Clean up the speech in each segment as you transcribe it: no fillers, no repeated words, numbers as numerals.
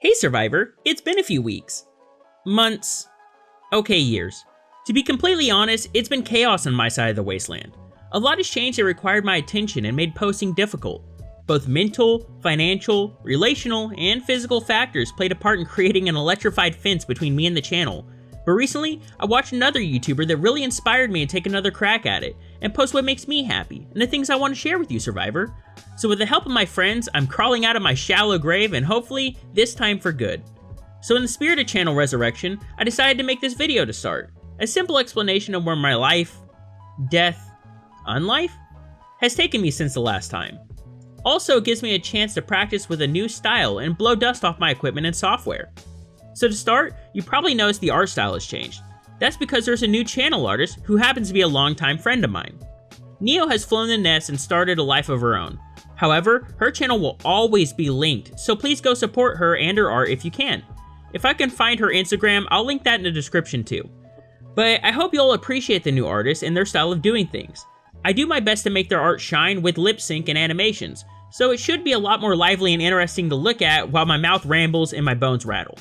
Hey Survivor, it's been a few weeks. Months. Okay, years. To be completely honest, it's been chaos on my side of the Wasteland. A lot has changed that required my attention and made posting difficult. Both mental, financial, relational, and physical factors played a part in creating an electrified fence between me and the channel. But recently, I watched another YouTuber that really inspired me to take another crack at it, and post what makes me happy, and the things I want to share with you, Survivor. So with the help of my friends, I'm crawling out of my shallow grave, and hopefully, this time for good. So in the spirit of channel resurrection, I decided to make this video to start. A simple explanation of where my life, death, unlife, has taken me since the last time. Also, it gives me a chance to practice with a new style and blow dust off my equipment and software. So to start, you probably noticed the art style has changed. That's because there's a new channel artist who happens to be a longtime friend of mine. Neo has flown the nest and started a life of her own. However, her channel will always be linked, so please go support her and her art if you can. If I can find her Instagram, I'll link that in the description too. But I hope you'll appreciate the new artist and their style of doing things. I do my best to make their art shine with lip sync and animations, so it should be a lot more lively and interesting to look at while my mouth rambles and my bones rattle.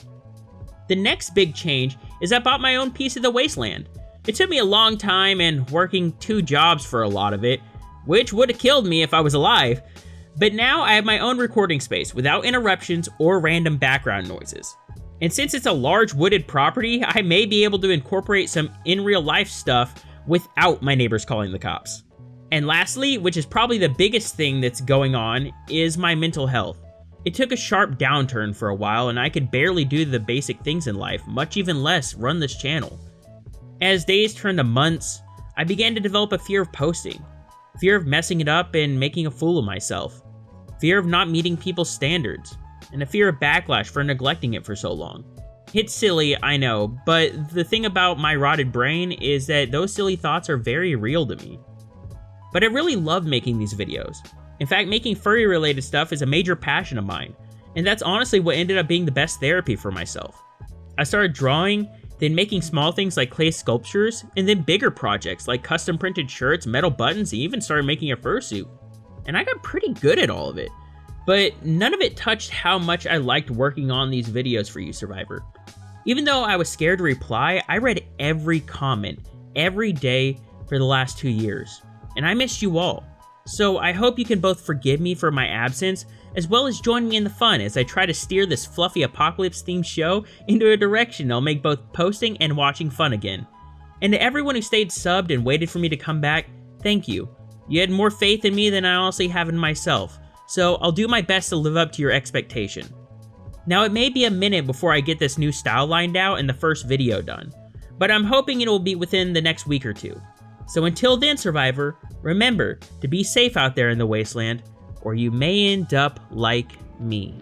The next big change is I bought my own piece of the Wasteland. It took me a long time and working 2 jobs for a lot of it, which would have killed me if I was alive, but now I have my own recording space without interruptions or random background noises. And since it's a large wooded property, I may be able to incorporate some in real life stuff without my neighbors calling the cops. And lastly, which is probably the biggest thing that's going on, is my mental health. It took a sharp downturn for a while and I could barely do the basic things in life, much even less run this channel. As days turned to months, I began to develop a fear of posting. Fear of messing it up and making a fool of myself. Fear of not meeting people's standards. And a fear of backlash for neglecting it for so long. It's silly, I know, but the thing about my rotted brain is that those silly thoughts are very real to me. But I really love making these videos. In fact, making furry related stuff is a major passion of mine, and that's honestly what ended up being the best therapy for myself. I started drawing, then making small things like clay sculptures, and then bigger projects like custom printed shirts, metal buttons, and even started making a fursuit. And I got pretty good at all of it. But none of it touched how much I liked working on these videos for you, Survivor. Even though I was scared to reply, I read every comment, every day for the last 2 years. And I missed you all. So I hope you can both forgive me for my absence, as well as join me in the fun as I try to steer this fluffy apocalypse-themed show into a direction that'll make both posting and watching fun again. And to everyone who stayed subbed and waited for me to come back, thank you. You had more faith in me than I honestly have in myself, so I'll do my best to live up to your expectation. Now it may be a minute before I get this new style lined out and the first video done, but I'm hoping it will be within the next week or 2. So until then, Survivor, remember to be safe out there in the Wasteland, or you may end up like me.